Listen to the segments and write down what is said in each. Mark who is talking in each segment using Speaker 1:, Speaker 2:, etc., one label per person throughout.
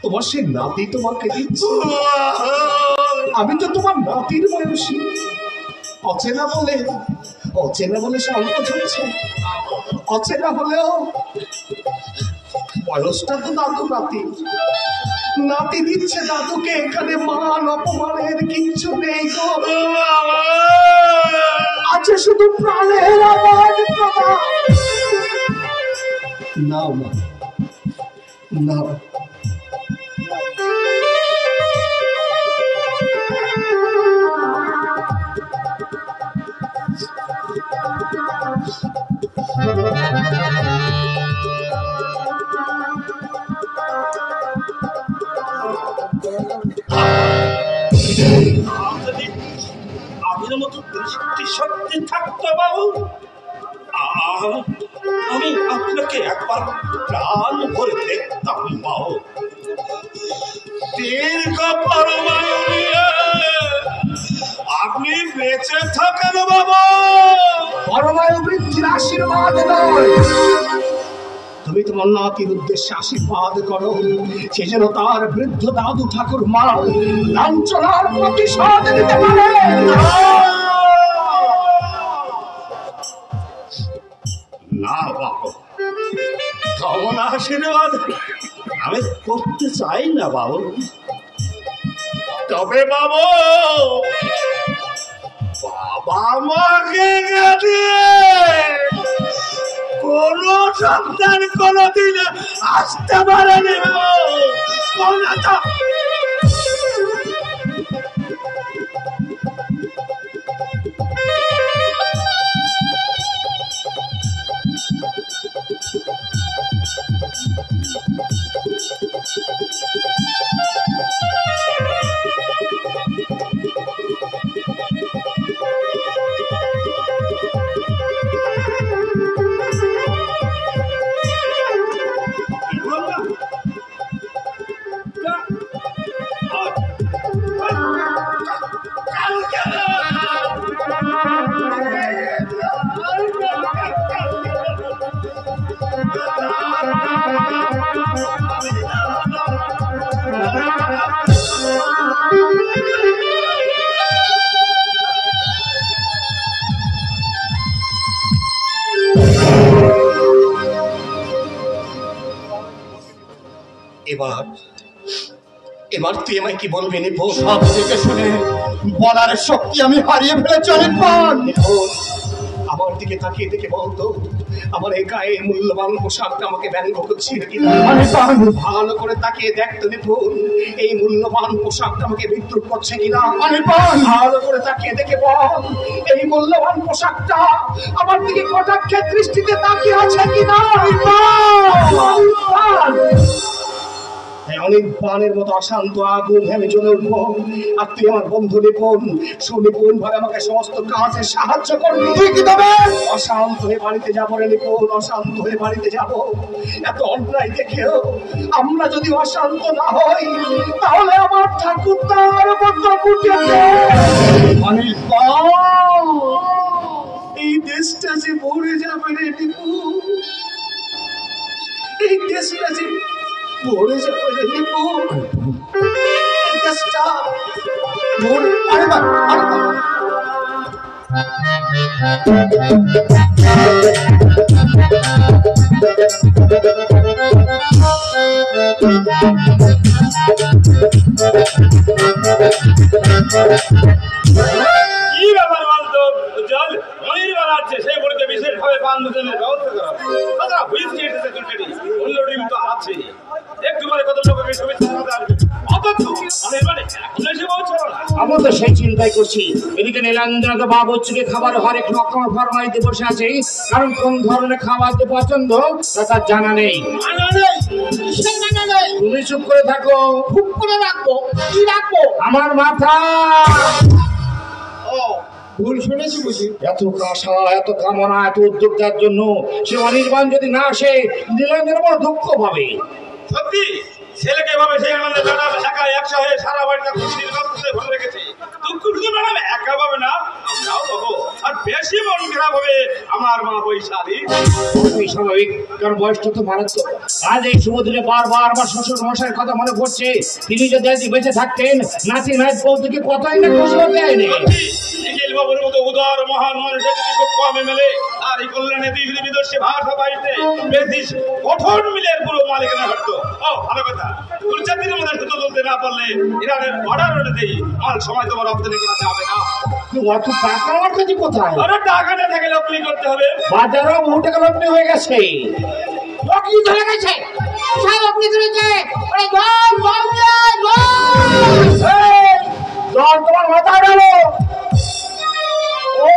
Speaker 1: তোমার সে নাতি তোমাকে দিচ্ছে, আমি তো তোমার নাতির বয়সী। অচেনা বলে সংকোচ হচ্ছে, অচেনা হলেও বয়সটা তো দাদু নাতি দিচ্ছে দাদুকে। এখানে মান অপমানের কিচ্ছু নেই গো, আছে শুধু প্রাণের আওয়াজ। নাও নাও,
Speaker 2: আগের মতো দৃষ্টি শক্তি থাকতো বাবু, আমি আপনাকে একবার প্রাণ ভরে দেখতাম বাবু। দীর্ঘ পরমায়ু নিয়ে আপনি বেঁচে থাকেন বাবু।
Speaker 1: পরমায়ু বৃদ্ধির আশীর্বাদ নয়, তুমি তোমার নাতির উদ্দেশ্যে আশীর্বাদ করো, সে যেন তার বৃদ্ধ দাদু ঠাকুর মা লাঞ্ছনার প্রতিশোধ দিতে পারে।
Speaker 2: না বাবু, তেমন আশীর্বাদ আমি করতে চাই না বাবু। তবে বাবু, বাবা মাকে দিয়ে কোন সন্তান কোনদিন আসতে পারেনি বাবু।
Speaker 1: এবার তুই আমায় কি বলবি নিপু? সব থেকে শুনে বলার শক্তি আমি হারিয়ে ফেলেছি অনেকবার। আমার দিকে তাকিয়ে দেখে বলতো, আমার এই গায়ে মূল্যবান পোশাকটা আমাকে ব্যঙ্গ করছিল কিনা। ভালো করে তাকিয়ে দেখতো নিপুণ, এই মূল্যবান পোশাকটা আমাকে বিদ্রুপ করছে কিনা। ভালো করে তাকিয়ে দেখে বল, এই মূল্যবান পোশাকটা আমার দিকে কটাক্ষের দৃষ্টিতে তাকিয়ে আছে কিনা। অনেক বানের মতো অশান্ত আগুন আমি জ্বলে উঠবো, আর তুই আমার বন্ধু নিপুণ, সুনিপুণ ভাবে আমাকে সমস্ত কাজে সাহায্য করবি। তুই কি তবে অশান্ত হয়ে বাড়িতে যাবো রে নিপুণ, অশান্ত হয়ে বাড়িতে যাবো। এত অন্যায় দেখেও আমরা যদি অশান্ত না হই, তাহলে আমার ঠাকুর তার মতো এই দেশটা যে ভরে যাবে রে নিপুণ, এই দেশটা যে ভরে যাবে রে নিপুণ, এই দেশটা ভরে।
Speaker 2: কি ব্যাপার বলতো জল মনির বানাচ্ছে, সেই বলতে বিশেষভাবে পান দুজনের ব্যবস্থা করা তাছাড়া হুইস্কি এসেছে চুলকাটি অন্য ডিম তো আছে একটু পরে কত লোক
Speaker 3: আমি তো সেই চিন্তাই করছি। এদিকে নীলাঞ্জনা তো বাবুর্চিকে খাবার হরেক রকম ফরমাইতে বসে আছে, কারণ কোন ধরনের খাবার তো পছন্দ তা তার জানা নেই। তুমি চুপ করে থাকো। চুপ করে রাখবো? কি রাখবো? আমার মাথা। ভুল শুনেছি বুঝি? এত আশা, এত কামনা, এত উদ্যোক্তার জন্য সে অনির্বাণ যদি না আসে, নীলাঞ্জনা বড় দুঃখ পাবে।
Speaker 2: সত্যি ছেলেকে ভাবে সেই মানে দাদা একা একশো হয়ে সারা বাড়িটা খুশির গল্পে ভরে রেখেছে, দুঃখ শুধু ম্যাডাম একা পাবে না, আমরাও পাবো। আর বেশি মন খারাপ হবে আমার মা বৈশালী।
Speaker 3: খুবই স্বাভাবিক, কারণ বয়সটা তো মারাত্মক। আজ এই শুভ দিনে বারবার আমার শ্বশুর মশাইয়ের কথা মনে পড়ছে। তিনি যদি আজ বেঁচে থাকতেন, নাতি নাইত বৌদিকে কতই না খুশি হতে আইনি।
Speaker 2: নিখিল বাবুর মতো উদার মহান মানুষের যদি খুব কমে মেলে, আর এই কল্যাণে দিক বিদেশে ভাষা বাড়িতে বেশি কঠোর মিলের পুরো মালিকানা হতো। ও ভালো কথা, কুলচাতির মধ্যে সুতো তুলতে না পারলে ইরানের বর্ডার অনুযায়ী মাল সময় তোমার রপ্তানি করা যাবে না।
Speaker 3: অত টাকা আমার কাছে কোথায়?
Speaker 2: আরে টাকা না থাকলে লগ্নি করতে হবে।
Speaker 3: বাজারেও বহু টাকা লগ্নি হয়ে গেছে।
Speaker 4: লগ্নি ধরে গেছে, সব লগ্নি ধরেছে। ওরে জল জল জল
Speaker 3: জল তোমার মাথায় গেলো।
Speaker 1: ও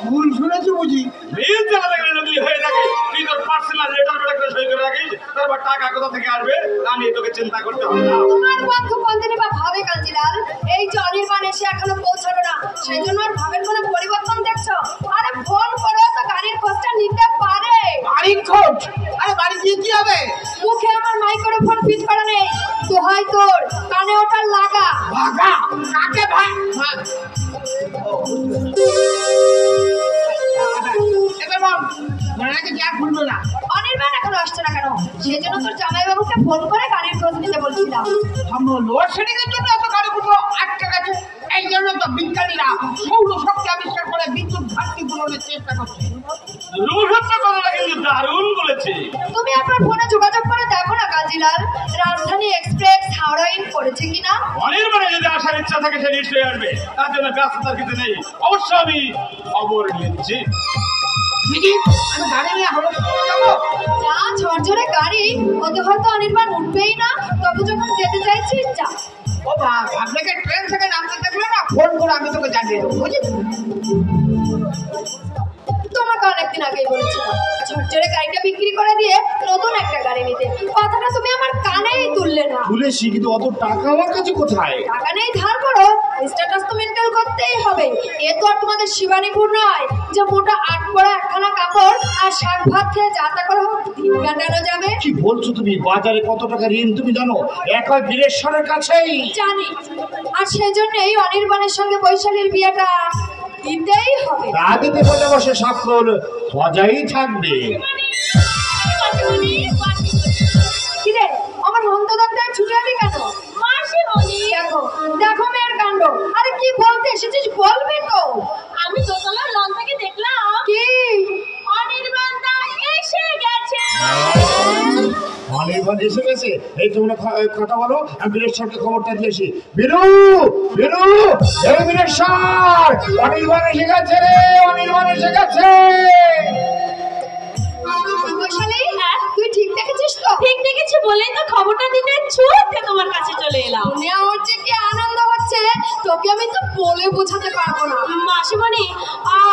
Speaker 1: ভুল শুনেছি বুঝি।
Speaker 2: মিল চালা লাগলে লগ্নি হয়ে থাকে, তুই তোর পার্সোনাল লেটার একটা সই করে রাখিস, তারপর টাকা কোথা থেকে আসবে তা নিয়ে তোকে চিন্তা করতে হবে না।
Speaker 5: তোমার পক্ষ কোনদিনই বা ভাবে কাঞ্জিলাল, এই যে অনির্বাণ এসে এখনো পৌঁছালো না, সেই জন্য আর ভাবের কোনো পরিবর্তন দেখছো? আরে ফোন করো তো গাড়ির খোঁজটা নিতে পারে।
Speaker 4: বাড়ির খোঁজ? আরে বাড়ি দিয়ে কি হবে?
Speaker 5: মুখে আমার মাইক্রোফোন ফিট করা নেই, দোহাই তোর কানে ওটা লাগা।
Speaker 4: ভাগা কাকে ভাগ? এবার বল, মানাকে কি আর ভুলবো না?
Speaker 5: অনির্বাণ এখনো আসছে না কেন? সেই জন্য তোর জামাইবাবুকে ফোন করে গাড়ির খোঁজ নিতে বলছিলাম।
Speaker 4: আমরা লোডশেডিং এর জন্য এত গাড়ি গুলো আটকে গেছে। এই জন্য তো বিজ্ঞানীরা সৌরশক্তি আবিষ্কার করে বিদ্যুৎ ঘাটতি পূরণের চেষ্টা করছে।
Speaker 2: রুহত্ব কথাটা কিন্তু দারুণ বলেছে।
Speaker 5: তুমি আপনার ফোনে যোগাযোগ করে দেখো না কাঞ্জিলাল, রাজধানী এক্সপ্রেস হাওড়া ইন করেছে কিনা।
Speaker 2: অনির্বাণে যদি আসার ইচ্ছা থাকে সে নিশ্চয়ই আসবে, তার জন্য ব্যস্ততার কিছু নেই। অবশ্য আমি খবর নিচ্ছি।
Speaker 4: দিদি, আমি গাড়ি নিয়ে হলো যাবো।
Speaker 5: যা ঝরঝরে গাড়ি, ওতে হয়তো অনির্বাণ উঠবেই না, তবে যখন যেতে চাইছিস যা।
Speaker 4: ও বাবা, আপনাকে ট্রেন থেকে নামতে দেখলো না, ফোন করে আমি তোকে জানিয়ে দেবো, বুঝলি?
Speaker 5: তোমাকে অনেকদিন আগেই বলেছিলাম ঝরঝরে গাড়িটা বিক্রি করে দিয়ে নতুন একটা গাড়ি নিতে, কথাটা তুমি আমার কানেই তুললে না।
Speaker 3: তুলেছি, কিন্তু অত টাকা আমার কাছে কোথায়?
Speaker 5: টাকা নেই ধার করো, স্ট্যাটাস তো মেনটেন করতেই হবে। এ তো আর তোমাদের শিবানীপুর নয় যে মোটা 8 পড়া একখানা কাপড় আর শাক ভাত খেয়ে যাতা করে দিন কাটানো যাবে।
Speaker 3: কি বলছো তুমি? বাজারে কত টাকা ঋণ তুমি জানো? একই বীরেশ্বরের কাছেই।
Speaker 5: জানি, আর সেই জন্যই অনির্বাণের সঙ্গে বৈশালীর বিয়েটা দিতেই হবে।
Speaker 3: তা দিতে বলে বসে সাক্ষর মজাই থাকবে।
Speaker 5: কিরে, আমার হন্তদন্তায় ছুটে এলি কেন? দেখো দেখো মেয়ের কাণ্ড। আরে কি বলতে এসেছিস বলবি তো?
Speaker 6: আমি দোতলার লন থেকে দেখলাম
Speaker 5: কি
Speaker 6: অনির্বাণ দা এসে গেছে।
Speaker 3: অনির্বাণ এসে গেছে? এই তোমরা কথা বলো, আমি বীরেশ্বরকে খবরটা দিয়েছি। বীরু, বীরু, এই বীরেশ্বর, অনির্বাণ এসে গেছে রে, অনির্বাণ এসে গেছে।
Speaker 5: বৈশালী, তুই ঠিক দেখেছিস তো?
Speaker 6: ঠিক দেখেছি বলেই তো খবরটা দিতে ছুটে তোমার কাছে চলে এলাম।
Speaker 5: শুনে আমার যে কি আনন্দ হচ্ছে তোকে আমি তো বলে বোঝাতে পারবো না।
Speaker 6: মাসিমণি,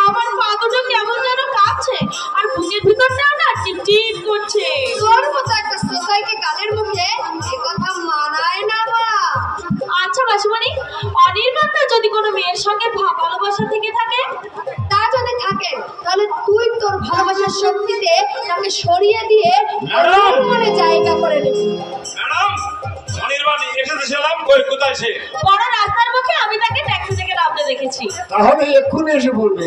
Speaker 6: আমার পা দুটো কেমন যেন কাঁপছে, আর বুকের ভিতরটাও না টিপটিপ করছে।
Speaker 5: তোর মতো একটা সোসাইটি কালের মুখে এ কথা মানায় না মা।
Speaker 6: আচ্ছা মাসিমণি, অনির্বাণ দা যদি কোনো মেয়ের সঙ্গে ভালোবাসা থেকে থাকে,
Speaker 5: তা যদি থাকে তাহলে তুই তোর ভালোবাসার শক্তিতে তাকে সরিয়ে দিয়ে
Speaker 2: ম্যাডাম!
Speaker 5: মনে জায়গা করে নিবি।
Speaker 2: ম্যাডাম, অনির্বাণ এসেছিলাম, কই কোথায় সে?
Speaker 6: বড় রাস্তার মুখে আমি তাকে ট্যাক্সি থেকে নামতে দেখেছি।
Speaker 3: তাহলে এক্ষুনি এসে পড়বে।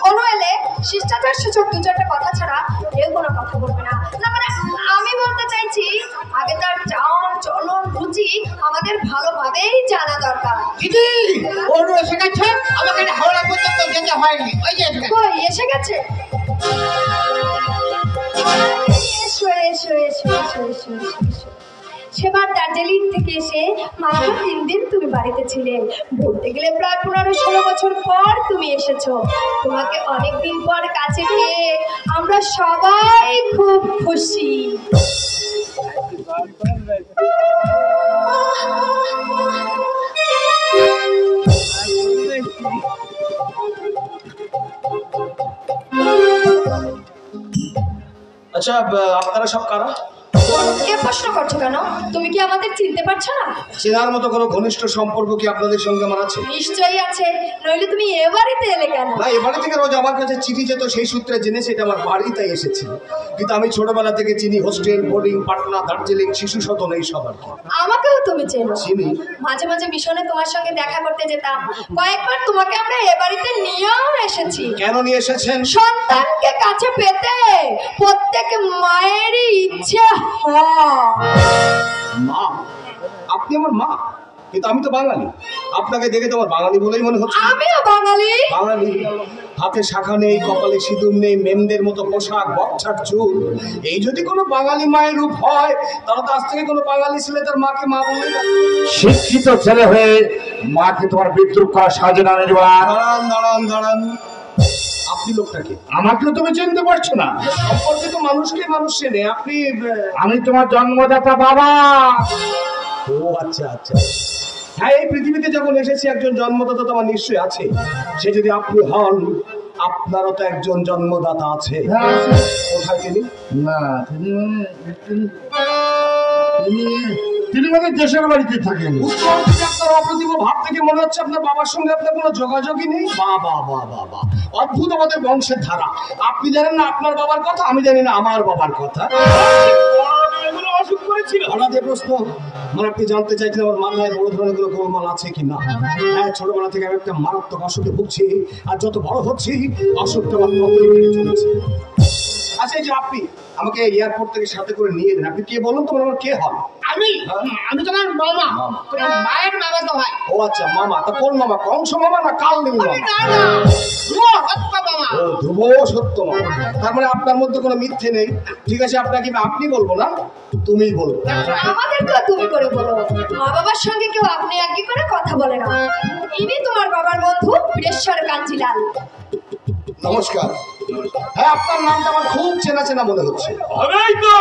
Speaker 5: কোনো এলে শিষ্টাচার সূচক 2-4টা কথা ছাড়া কেউ কোনো কথা বলবে না। না মানে আমি বলতে চাইছি, আগে তার চাওন চলন রুচি আমাদের ভালোভাবেই জানা দরকার।
Speaker 4: দিদি, ওর এসে গেছে, আমাকে হাওড়া পর্যন্ত যেতে হয়নি। ওই যে এসে গেছে।
Speaker 5: কই এসে গেছে? এসো এসো এসো এসো এসো এসো। সেবার দার্জিলিং থেকে এসে মাত্র 3 দিন তুমি বাড়িতে ছিলে। বলতে গেলে প্রায় 15-16 বছর পর তুমি এসেছো। তোমাকে অনেকদিন পর কাছে পেয়ে আমরা সবাই খুব খুশি।
Speaker 1: আচ্ছা, আপনারা সব কারা?
Speaker 5: এ প্রশ্ন করছো কেন? তুমি কি আমাদের চিনতে পারছো না?
Speaker 1: চেনার মতো কোনো ঘনিষ্ঠ সম্পর্ক কি আপনাদের সঙ্গে আমার আছে?
Speaker 5: নিশ্চয়ই আছে, নইলে তুমি এ বাড়িতে এলে কেন?
Speaker 1: না, এ বাড়ি থেকে রোজ আমার কাছে চিঠি যেত, সেই সূত্রে জেনেছে এটা আমার বাড়ি, তাই এসেছি। কিন্তু আমি ছোটবেলা থেকে চিনি হোস্টেল, বোর্ডিং, পাটনা, দার্জিলিং, শিশু সদন, এই সব আর কি।
Speaker 5: আমাকেও তুমি চেনো।
Speaker 1: চিনি।
Speaker 5: মাঝে মাঝে মিশনে তোমার সঙ্গে দেখা করতে যেতাম, কয়েকবার তোমাকে আমরা এ বাড়িতে নিয়েও এসেছি।
Speaker 1: কেন নিয়ে এসেছেন?
Speaker 5: সন্তানকে কাছে পেতে প্রত্যেক মায়েরই ইচ্ছে হয়।
Speaker 1: মা? আপনি আমার মা? কিন্তু আমি তো বাঙালি, আপনাকে দেখে তো আমার বাঙালি বলেই মনে হচ্ছে।
Speaker 5: আমিও বাঙালি।
Speaker 1: বাঙালি, হাতে শাখা নেই, কপালে সিঁদুর নেই, মেমদের মতো পোশাক, বচ্ছার চুল। এই যদি কোনো বাঙালি মায়ের রূপ হয়, তাহলে তো আজ থেকে কোনো বাঙালি ছেলে তার মাকে মা বলবে না।
Speaker 3: শিক্ষিত ছেলে হয়ে মাকে তোমার বিদ্রুপ করা সাজে না নির্বাণ।
Speaker 1: দাঁড়ান দাঁড়ান দাঁড়ান, আপনি লোকটাকে?
Speaker 3: আমাকেও তুমি চিনতে পারছো না?
Speaker 1: সম্পর্কে তো মানুষকে মানুষ চেনে। আপনি?
Speaker 3: আমি তোমার জন্মদাতা বাবা।
Speaker 1: ও আচ্ছা আচ্ছা, হ্যাঁ, এই পৃথিবীতে যখন এসেছি একজন জন্মদাতা তো আমার নিশ্চয়ই আছে। সে যদি আপনি হন, আপনারও তো একজন জন্মদাতা আছে। কোথায় তিনি?
Speaker 3: না, তিনি মানে দেশের বাড়িতে থাকেন।
Speaker 1: উত্তর থেকে আপনার অপ্রতিভ ভাব থেকে মনে হচ্ছে আপনার বাবার সঙ্গে আপনার কোনো যোগাযোগই নেই। বাবা বাবা বাবা, অদ্ভুত আমাদের বংশের ধারা। আপনি জানেন না আপনার বাবার কথা, আমি জানি না আমার বাবার কথা।
Speaker 2: এগুলো অসুখ করেছিল।
Speaker 1: হঠাৎ এ প্রশ্ন, মানে আপনি জানতে চাইছেন আমার মাথায় বড় ধরনের কোনো গোলমাল আছে কি না? হ্যাঁ, ছোটবেলা থেকে আমি একটা মারাত্মক অসুখে ভুগছি, আর যত বড় হচ্ছি অসুখটা আমার ততই বেড়ে চলেছে। আচ্ছা, এই যে আপনি আমাকে এয়ারপোর্ট থেকে সাথে করে নিয়ে এলেন, আপনি কে বলুন তো? আমার কে হন?
Speaker 4: আমি তোমার মামা, তোমার মায়ের মামা তো হয়।
Speaker 1: ও আচ্ছা, মামা। তা কোন মামা? কংস মামা না কালদেব মামা?
Speaker 4: না না, ধ্রুব সত্য মামা।
Speaker 1: ও, ধ্রুব সত্য মামা। তার মানে আপনার মধ্যে কোনো মিথ্যে নেই। ঠিক আছে, আপনাকে আপনি বলবো না, তুমিই বলবো।
Speaker 5: আমাদেরকেও তুমি করে বলো। মা বাবার সঙ্গে কেউ আপনি আগে করে কথা বলে না। ইনি তোমার বাবার বন্ধু বীরেশ্বর কাঞ্জিলাল।
Speaker 1: নমস্কার। হ্যাঁ, আপনার নামটা আমার খুব চেনা চেনা মনে হচ্ছে।
Speaker 2: হবেই তো,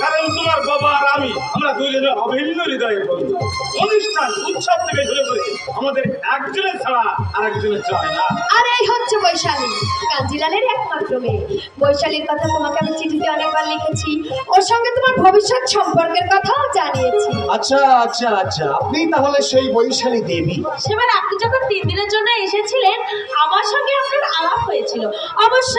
Speaker 2: কারণ তোমার বাবা আর আমরা দুইজনে অভিন্ন হৃদয়ের বন্ধু। অনুষ্ঠান উৎসব থেকে শুরু করে আমাদের একজনের ছাড়া আর একজনের চলে না।
Speaker 5: আর এই হচ্ছে বৈশালী, কাঞ্জিলালের একমাত্র মেয়ে। বৈশালীর কথা তোমাকে আমি চিঠিতে অনেকবার লিখেছি, ওর সঙ্গে তোমার ভবিষ্যৎ সম্পর্কের কথাও জানিয়েছি।
Speaker 1: আচ্ছা আচ্ছা আচ্ছা, আপনি তাহলে সেই বৈশালী দেবী।
Speaker 6: সেবার আপনি যখন 3 দিনের জন্য এসেছিলেন, আমার সঙ্গে আপনার আলাপ হয়েছিল। অবশ্য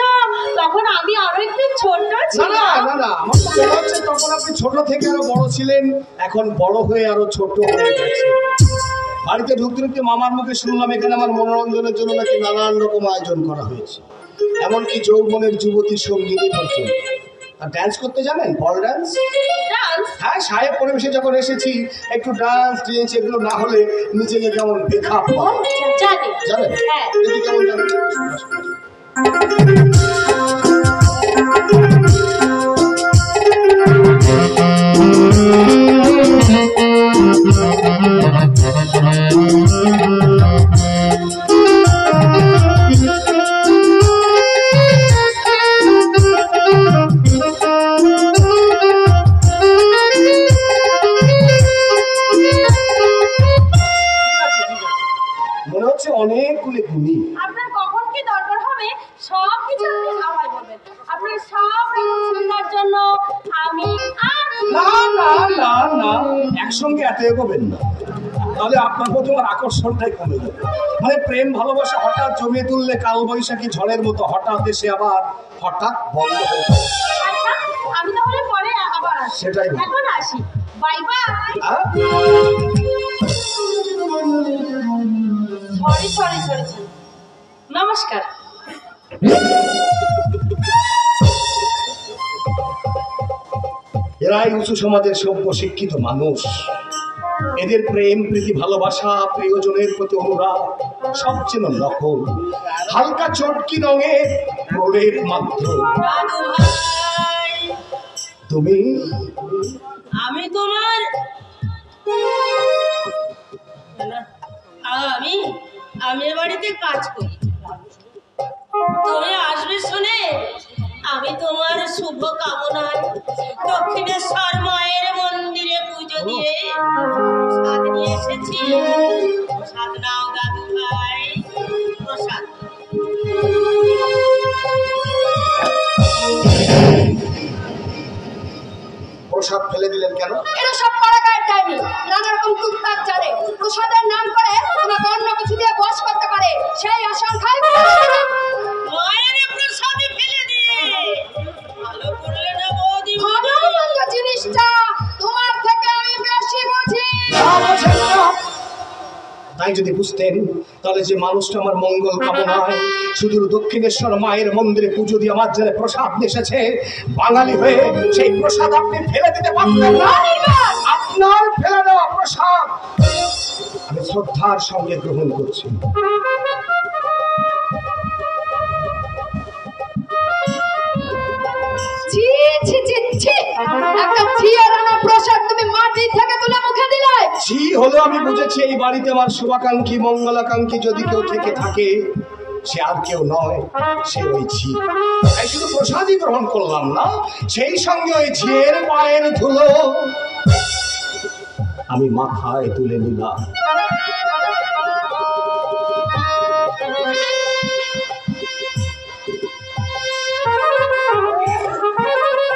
Speaker 6: তখন আমি আরো একটু ছোট
Speaker 1: না
Speaker 6: ছিলাম।
Speaker 1: না না না, আমার তো মনে হচ্ছে তখন আপনি ছোট থেকে আরো বড় ছিলেন, এখন বড় হয়ে আরো ছোট হয়ে গেছে। বাড়িতে ঢুকতে ঢুকতে মামার মুখে শুনলাম এখানে আমার মনোরঞ্জনের জন্য নাকি নানান রকম আয়োজন করা হয়েছে, এমনকি যৌবনের যুবতী সঙ্গীতই পর্যন্ত। আর ডান্স করতে জানেন? বল ডান্স?
Speaker 6: ডান্স?
Speaker 1: হ্যাঁ, সাহেব পরিবেশে যখন এসেছি একটু ডান্স টেন্স এগুলো না হলে নিজেকে কেমন বেখাপ
Speaker 6: জানি।
Speaker 1: জানেন?
Speaker 6: হ্যাঁ।
Speaker 1: দেখি কেমন জানেন। মনে হচ্ছে অনেকগুলি গুণী।
Speaker 6: আপনার কখন কি দরকার হবে সব কিছু আপনি আমায় বলবেন। আপনার সব রকম সুবিধার জন্য আমি
Speaker 1: না না না না, একসঙ্গে এত এগোবেন না, তাহলে আপনার প্রতি আমার আকর্ষণটাই কমে যাবে। মানে প্রেম ভালোবাসা হঠাৎ জমিয়ে তুললে কাল বৈশাখী ঝড়ের মতো হঠাৎ এসে আবার হঠাৎ বন্ধ হয়ে যাবে।
Speaker 6: আচ্ছা, আমি তাহলে পরে আবার আসি।
Speaker 1: সেটাই ভালো।
Speaker 6: এখন আসি, বাই বাই। সরি। নমস্কার।
Speaker 1: এরাই উঁচু সমাজের সভ্য শিক্ষিত মানুষ। এদের প্রেম প্রীতি ভালোবাসা, প্রিয়জনের প্রতি অনুরাগ সবচেয়ে নকল, হালকা চটকি রঙে প্রলেপ মাত্র। তুমি?
Speaker 6: আমি তোমার আমি বাড়িতে কাজ করি। তুমি আসবে শুনে আমি তোমার শুভ কামনায় দক্ষিণেশ্বর মায়ের মন্দিরে পুজো দিয়ে প্রসাদ নিয়ে এসেছি। প্রসাদ নাও দাদু ভাই, প্রসাদ।
Speaker 1: প্রসাদ ফেলে দিলেন কেন?
Speaker 5: এরা সব পাড়াগাঁয়ের ডাইনি, নানা রকম টুকটাক জানে। প্রসাদের নাম করে তোমাকে অন্য কিছু দিয়ে বশ করতে পারে, সেই আশঙ্কায়
Speaker 6: মায়ের প্রসাদে ফেলে দিয়ে ভালো করলে না বৌদি।
Speaker 5: ভালো মন্দ জিনিসটা তোমার থেকে আমি বেশি বুঝি।
Speaker 1: তাই যদি বুঝতেন তাহলে যে মানুষটা আমার মঙ্গল কামনায় সুদূর দক্ষিণেশ্বর মায়ের মন্দিরে পুজো দিয়ে আমার যারা প্রসাদ এসেছে বাঙালি হয়ে সেই প্রসাদ আপনি ফেলে দিতে পারতেন না। আপনার ফেলে দেওয়া প্রসাদ আমি শ্রদ্ধার সঙ্গে গ্রহণ করছি।
Speaker 5: ছি ছি ছি ছি, একটা ঝিয়ারানা প্রসাদ তুমি মাটি থেকে তুলে মুখে দিলে।
Speaker 1: জি হলো আমি বুঝেছি এই বাড়িতে আমার শুভাকাঙ্ক্ষী মঙ্গলাকাঙ্ক্ষী যদি কেউ থেকে থাকে সে আর কেউ নয়, সে ওই ঝি। তাই শুধু প্রসাদই গ্রহণ করলাম না, সেই সঙ্গে ওই ঝিয়ের পায়ের ধুলো আমি মাথায় তুলে নিলাম।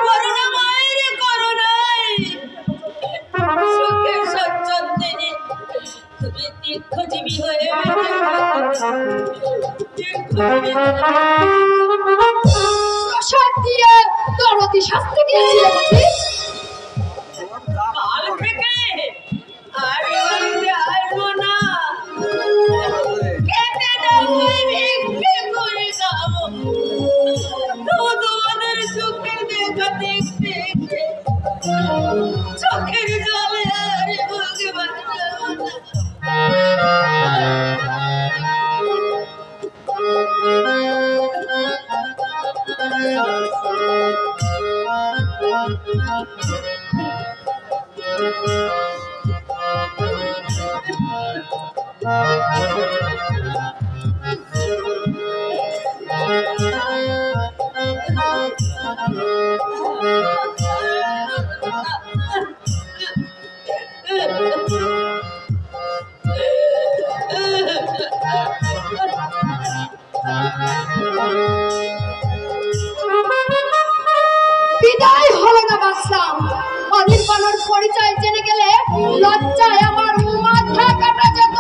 Speaker 6: করুণা মায়ের করুণায় সুখের স্বচ্ছন্দে তুমি দীর্ঘজীবী হয়ে
Speaker 5: প্রসাদ দিয়ে দরদি শাস্তি দিয়েছিল বুঝি?
Speaker 6: কাল থেকে আর বাড়িতে আসবো না। খেতে দেবো, ভিক্ষে করে খাবো। তবু তোমাদের চোখের দেখা দেখতে চোখের জলে আর বুকে বাঁচবো না।
Speaker 5: বিদায় হলো না বাঁচলাম। অনির্বাণের পরিচয় জেনে গেলে লজ্জায় আমার মাথা কাটা যেত।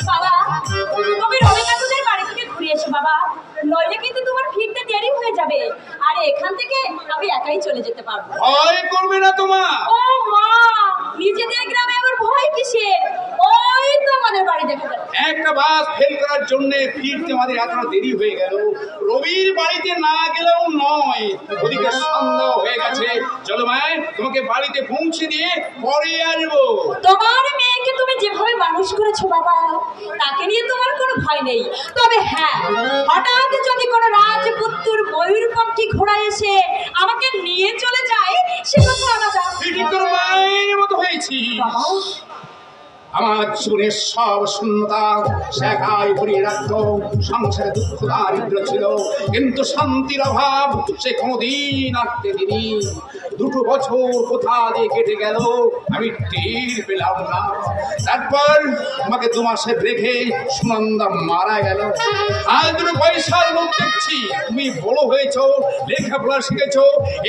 Speaker 6: বাবা, তুমি রবীন্দ্রনাথের বাড়ি থেকে ঘুরে এসো বাবা, নইলে কিন্তু তোমার ফিরতে দেরি হয়ে যাবে। আর এখান থেকে আমি একাই চলে যেতে পারবো।
Speaker 2: ভয় করবে না তোমা।
Speaker 6: ও মা, নিজেদের গ্রামে আবার ভয় কিসের? ওই তো আমাদের বাড়ি দেখা যাবে।
Speaker 2: একটা বাস ফেল করার জন্য ফিরতে আমাদের এতটা দেরি হয়ে গেল। রবির বাড়িতে না গেলেও নয়, ওদিকে সন্ধ্যা হয়ে গেছে। চলো মায়ের, তোমাকে বাড়িতে পৌঁছে দিয়ে পরে আসবো।
Speaker 6: তোমার মেয়েকে তুমি যেভাবে মানুষ করেছো বাবা, তাকে নিয়ে তোমার কোনো ভয় নেই। তবে হ্যাঁ, হঠাৎ যদি কোনো রাজপুত্র ময়ূর পাখি ঘোড়া এসে আমাকে নিয়ে চলে যায়, সে কথা আলাদা।
Speaker 2: ঠিক তোর মায়ের মতো হয়েছি। আমার জীবনের সব শূন্যতা শেখাই ভরিয়ে রাখত। সংসারে দুঃখ দারিদ্র ছিল, কিন্তু শান্তির অভাব সে কোনোদিন আটকে দিনি। 2 বছর কোথা দিয়ে কেটে গেল আমি টের পেলাম না। তারপর আমাকে 2 মাসে রেখে সুনন্দা মারা গেল। আজ 2 পয়সার মুখ দেখছি। তুমি বড় হয়েছো, লেখাপড়া শিখেছো,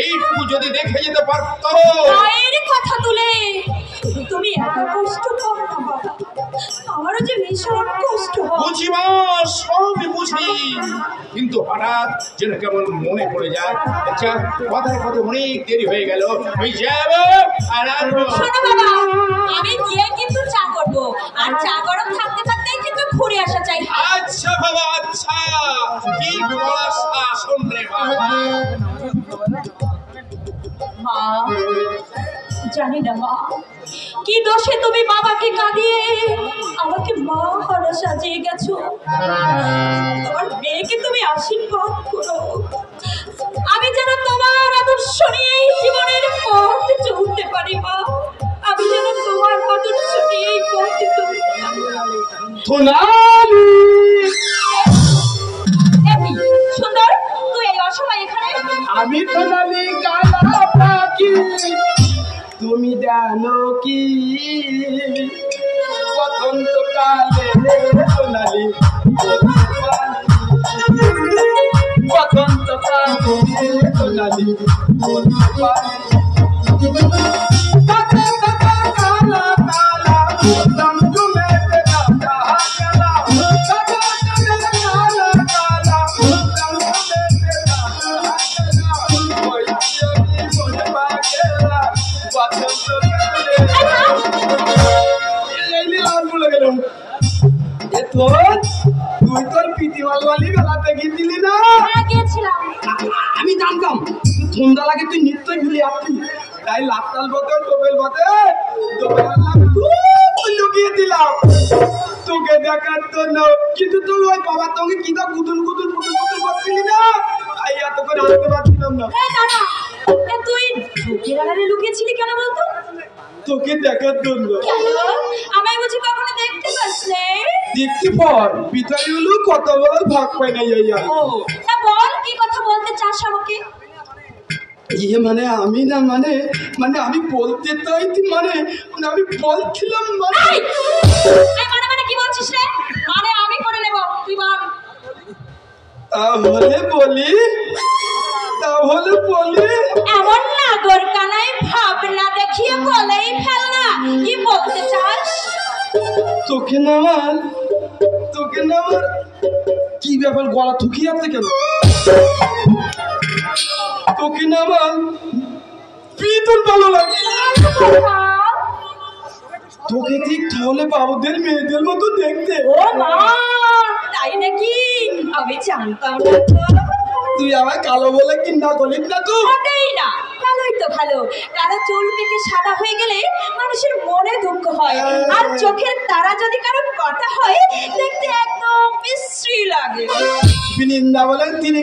Speaker 2: এইটুকু যদি দেখে যেতে পারতো।
Speaker 6: মায়ের কথা তুলে তুমি এত কষ্ট করো না বাবা, আমারও যে ভীষণ কষ্ট হয়।
Speaker 2: বুঝি মা, সবই বুঝি, কিন্তু হঠাৎ যেন কেমন মনে পড়ে যায়। আচ্ছা, কথায় কথা অনেক দেরি হয়ে গেল, আমি যাবো আর আসবো।
Speaker 6: শোনো বাবা, আমি গিয়ে কিন্তু চা করবো, আর চা গরম থাকতে থাকতেই কিন্তু ঘুরে আসা চাই।
Speaker 2: আচ্ছা বাবা, আচ্ছা, কি বড় শাসন রে বাবা।
Speaker 6: মা, জানি না মা, কি দোষে তুমি বাবাকে কাঁদিয়ে আমাকে মা হারা সাজিয়ে গেছো। তোমার মেয়েকে তুমি আশীর্বাদ করো, আমি যেন তোমার আদর্শ নিয়ে জীবনের পথ চলতে পারি মা। আমি যেন তোমার আদর্শ নিয়ে পথ চলতে পারি। সুন্দর, তুই এই অসময় এখানে?
Speaker 3: আমি সোনালি কালা পাখি, তুমি জানো কি বসন্ত কালে সোনালি
Speaker 1: তুই তোর পিতিওয়ালি বেলাতে গিয়েছিলি না? আমি জানতাম সন্ধ্যা লাগে তুই নিশ্চয়ই ভুলে আসবি, তাই লাতাল বতে টোবেল বতে লুকিয়ে দিলাম তোকে দেখার জন্য। কিন্তু তোর ওই বাবা তোকে কি তা গুদুল গুদুল গুদুল গুদুল করছিলি না, তাই এত করে আসতে পারছিলাম না।
Speaker 6: তুই ঝুঁকির আড়ালে লুকিয়েছিলি কেন বলতো?
Speaker 1: তোকে দেখার জন্য।
Speaker 6: আমায় বুঝি কখনো দেখতে পাসনি?
Speaker 1: দেখতে পর পিতাই হলো কথা বলার ভাগ পাই না।
Speaker 6: ও তা বল, কি কথা বলতে চাস আমাকে?
Speaker 1: ইয়ে মানে আমি না মানে মানে আমি বলতে চাই মানে মানে আমি বলছিলাম মানে
Speaker 6: মানে মানে কি বলছিস রে? মানে আমি করে নেব, তুই বল।
Speaker 1: তাহলে বলি
Speaker 6: এমন নাগর কানাই ভাবনা দেখিয়ে বলেই ফেল না, কি বলতে চাস?
Speaker 1: তোকে না আমার কি ব্যাপার, গলা থুকিয়ে আছে কেন? তোকে না আমার পিতল ভালো লাগে। তোকে ঠিক তাহলে বাবুদের মেয়েদের মতো দেখতে।
Speaker 6: ও মা, তাই নাকি? আমি জানতাম না তো।
Speaker 1: তুই আমার কালো বলে কিনা গলিস না তো?
Speaker 6: ওটাই না, ভালোই তো ভালো। কারো চুল পেকে সাদা হয়ে গেলে মানুষের মনে দুঃখ হয়, আর চোখের তারা যদি কারো কথা হয় দেখতে একদম বিশ্রী লাগে।
Speaker 1: বিনিন্দা বলেন তিনি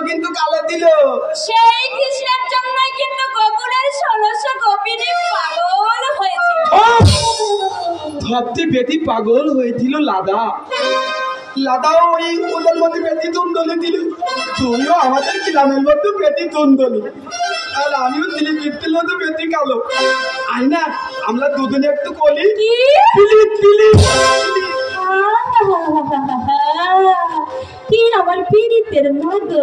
Speaker 1: কিন্তু কালো দিল।
Speaker 6: সেই কৃষ্ণের জন্যই কিন্তু গোকুলের 1600 গোপিনী পাগল হয়েছিল।
Speaker 1: ভাবতে বেটি পাগল হয়েছিল লাদাও ওই ওদের মধ্যে বেটি তুন্দলি দিল। তুইও আমাদের গ্রামের মধ্যে বেটি তুন্দলি, আর আমিও দিলি কীর্তির মধ্যে বেটি কালো। আই না আমরা দুজনে একটু কলি
Speaker 6: কি আমার পীড়িতের মতো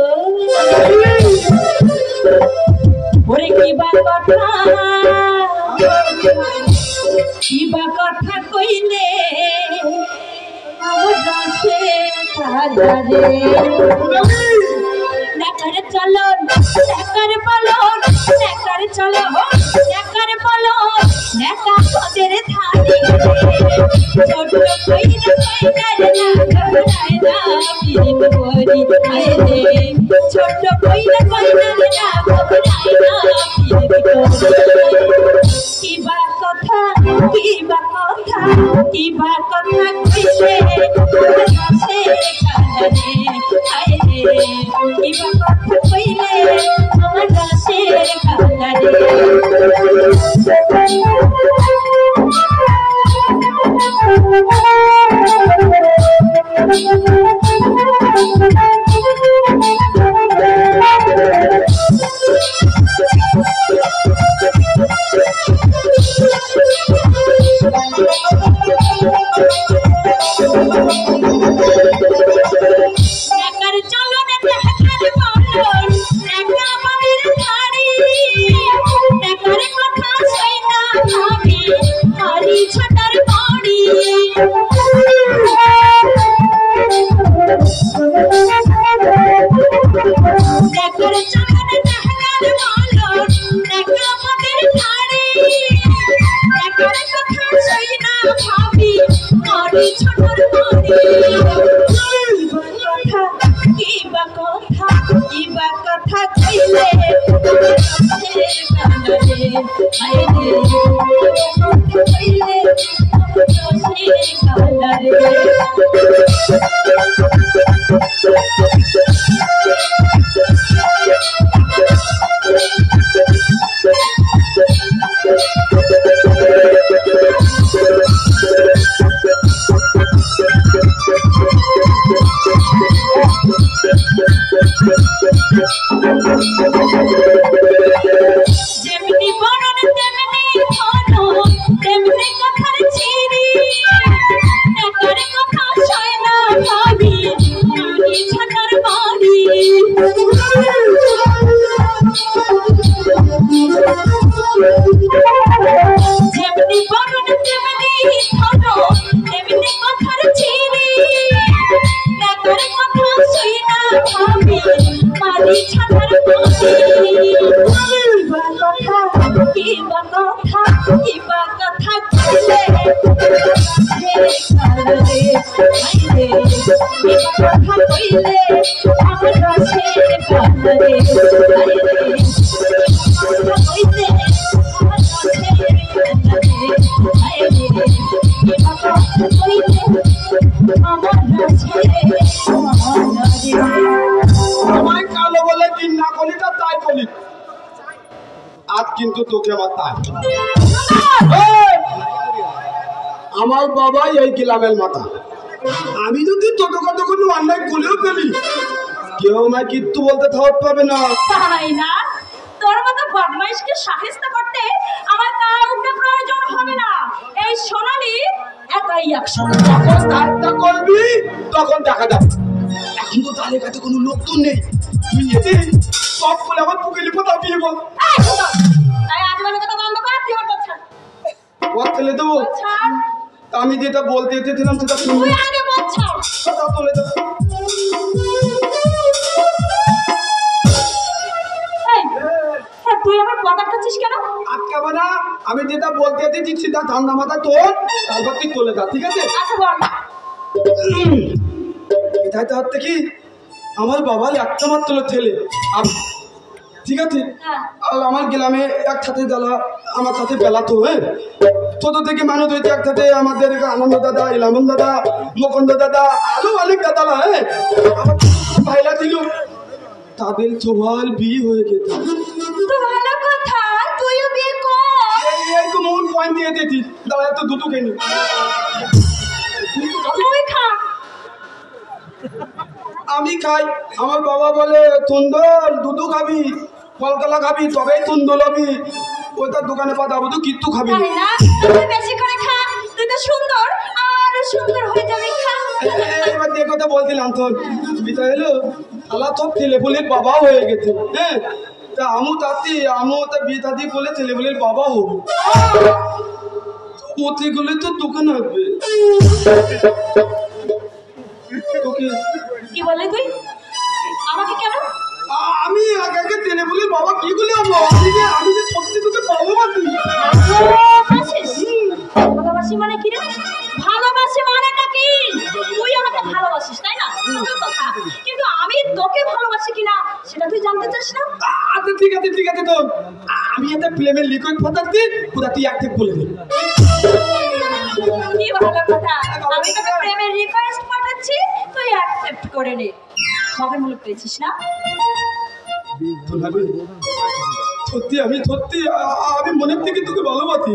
Speaker 6: ওরে কিবা কথা কইলে নেকার চলন নেকার পালন নেকার চলন নেকার পালন নেকা পদের ধারে ছোট কইরা কইরার না ঘবরায় না পিরিত করি আইরে ছোট কইরা কইরার না ঘবরায় না পিরিত করি। কিবা কথা কইলে সে কানে আইরে কিবা কথা কইলে আমার গাছের কানারে। নেকার চলনে নেকার পালন নেকা পদের ধারি নেকার কথা সই না ভাবি হারি ছটার বাড়ি। নেকার চলনে নেকার পালন নেকা পদের ধারি নেকার কথা সই না ভাবি হারি ছটার বাড়ি। কিবা কথা কইলে কানারে আইরে কইলে কানারে। যেমনি বরণ তেমনি ধন তেমনি কথার চিরি নেকার কথা সয় না ভাবি নারী ছাটার বাড়ি। কথা শুই না ভাবি মারি ছাতার কিবা কথা কইলে কথা কইলে আমার রসের কালরে
Speaker 1: আমায় কালো বলে দিন না কলি তা তাই কলি আজ কিন্তু তোকে আমার তাই আমার বাবাই এই গ্রামের মাথা। আমি যদি তোকে কত কোনো অন্যায় বলেও ফেলি কেউ আমায় কিচ্ছু বলতে থাকতে পারবে না।
Speaker 6: তাই না? তোর মতো বদমাইশকে শায়েস্তা করতে আমার কাউকে প্রয়োজন হবে না। এই সোনালি একাই অ্যাকশন।
Speaker 1: যখন কাজটা করবি তখন দেখা যাবে। এখন তো তাদের কাছে কোনো লোকজন নেই। তুই এতে সব বলে আমার পুকে লিপো তা বিয়ে বল।
Speaker 6: এই আজবানের কথা বন্ধ কর, তুই আমার কথা
Speaker 1: ওর ছেলে দেবো।
Speaker 6: ছাড়।
Speaker 1: আমি যেটা বলতে এসেছিলাম সেটা
Speaker 6: তুই
Speaker 1: শুনবি।
Speaker 6: আগে বল ছাড়।
Speaker 1: কথা বলে দাও।
Speaker 6: এই, তুই আমার কথা খাচ্ছিস কেন?
Speaker 1: আটকাবে না। আমি যেটা বলতে এসেছি সেটা ঠান্ডা মাথা তোর তারপর তুই চলে যা, ঠিক আছে?
Speaker 6: আচ্ছা বল।
Speaker 1: এটাই তো হচ্ছে কি আমার বাবার একটা মাত্র ছেলে আমি, ঠিক আছে?
Speaker 6: হ্যাঁ।
Speaker 1: আর আমার গ্রামে একসাথে জ্বালা আমার সাথে বেলাতো। হ্যাঁ, ছোট থেকে মানুষ হয়েছে একসাথে। আমাদের আনন্দ দাদা, ইলামন দাদা, মুকুন্দ দাদা, আরো অনেক দাদারা। হ্যাঁ, আমার ভাইরা ছিল, তাদের সবার বিয়ে হয়ে যেত।
Speaker 6: তো ভালো কথা, তুইও বিয়ে কর।
Speaker 1: এই তো মূল পয়েন্ট দিয়ে দিয়েছি। দাদা তো দুটো কেনি
Speaker 6: তুই খা।
Speaker 1: আমি খাই। আমার বাবা বলে সুন্দর দুধু খাবি, ফলকলা খাবি, তবেই সুন্দর হবি। ওইটা দোকানে পাঠাবো তো কিচ্ছু খাবি
Speaker 6: তাই না? তুই বেশি করে খা, তুই তো সুন্দর আর সুন্দর হয়ে যাবি। খা।
Speaker 1: এবার যে কথা বলছিলাম তোর বিটা এলো আলা সব ছেলেপুলির বাবা হয়ে গেছে। হ্যাঁ, তা আমু তা বিয়ে দাদি বলে ছেলেপুলির বাবা হবো। ওতে গেলে তো দোকান আসবে। তোকে
Speaker 6: কি বললি তুই? আমাকে কেন?
Speaker 1: আমি আগে ছেলেপুলির বাবা কি বলে হবো? আমি যে সত্যি তোকে ভালোবাসি।
Speaker 6: ভালোবাসি মানে কি রে? ভালোবাসি মানেটা কি? তুই আমাকে ভালোবাসিস তাই না? তোর কথা। কিন্তু আমি তোকে ভালোবাসি কিনা সেটা তুই জানতে চাস না?
Speaker 1: আচ্ছা ঠিক আছে তো আমি একটা প্লেমের লিকুইড ফাটাচ্ছি, পুরা তুই অ্যাকসেপ্ট করে দে।
Speaker 6: কি ভালো কথা। আমি তোকে প্রেমের রিকোয়েস্ট পাঠাচ্ছি, তুই অ্যাকসেপ্ট করে নে। মগের মুলুক পেয়েছিস না?
Speaker 1: সত্যি আমি মনের থেকে তোকে ভালোবাসি।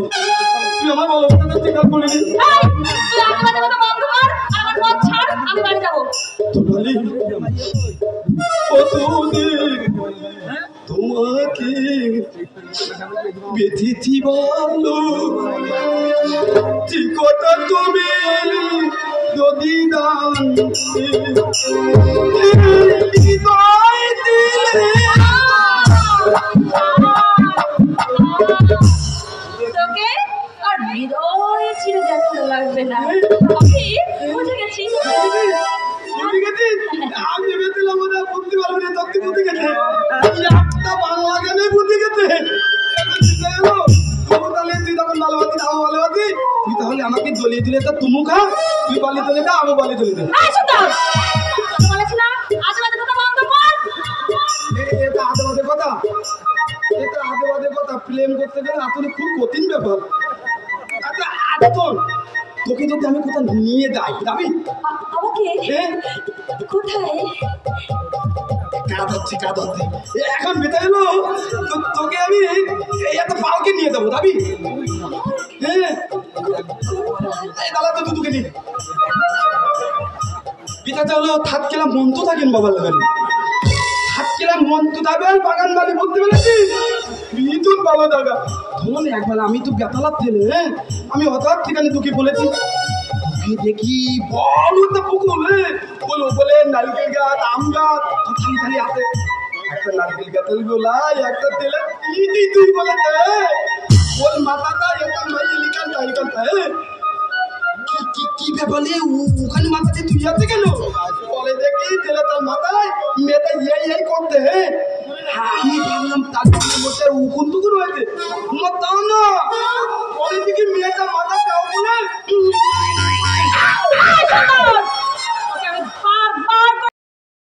Speaker 1: তুই আমার ভালোবাসাটা স্বীকার করে নি।
Speaker 6: এই, তুই আজেবাজে কথা বন্ধ কর, আর আমার পথ ছাড়, আমি বাড়ি যাবো।
Speaker 1: তোমালি কতদিন তোমাকে বেঁধেছি ভালো, ঠিক কথা তুমি যদি দান হৃদয় দিলে।
Speaker 6: তোকে আর হৃদয় ছিঁড়ে যেতে লাগবে না। আমি বুঝে গেছি।
Speaker 1: বুঝে গেছিস? আমি ভেবেছিলাম ওরা বুঝতে পারবে না, সত্যি বুঝে গেছে। একটা বাংলা গানে বুঝে গেছে। তাহলে তুই তখন ভালোবাসি আমি ভালোবাসি, তুই তাহলে আমাকে দলিয়ে দিলে তো তুমু খা, তুই বালি দলে দে, আমি বালি দলে দে।
Speaker 6: এই সুন্দর, তোকে বলেছি না আজেবাজে কথা বন্ধ কর।
Speaker 1: এটা আদে বাদে কথা। প্লেন করতে গেলে আসলে খুব কঠিন ব্যাপার। আচ্ছা আদর তোকে যদি আমি কোথাও নিয়ে যাই যাবি?
Speaker 6: আমাকে
Speaker 1: হ্যাঁ,
Speaker 6: কোথায়?
Speaker 1: কাঁদ হচ্ছে এখন বেটা এলো তোকে আমি এই একটা পালকে নিয়ে যাবো যাবি? হ্যাঁ, দাদা তো দুটোকে নিয়ে পিতাটা হলো থাক গেলাম মন্ত থাকেন বাবার লাগানি। থাক গেলাম মন্ত যাবে আর বাগান বাড়ি বলতে পেরেছি বিদ্যুৎ ভালো জায়গা ধরুন একবার আমি তো বেতালার ছেলে। হ্যাঁ, আমি হঠাৎ ঠিকানে তোকে বলেছি দেখি বড় একটা পুকুর। বলে নারকেল গাছ, আম গাছ খালি আছে। একটা নারকেল গাছের গোলায় একটা তেলে তুই বলে ওর মাথাটা এটা মাইয়ে লিখান কি কি ব্যাপারে ওখানে মাথা দিয়ে তুই যাতে গেল বলে দেখি দিলে তার মাথায় মেয়েটা এই করতে হ্যাঁ কি ভাবলাম তার মধ্যে উকুন টুকুন হয়েছে তা না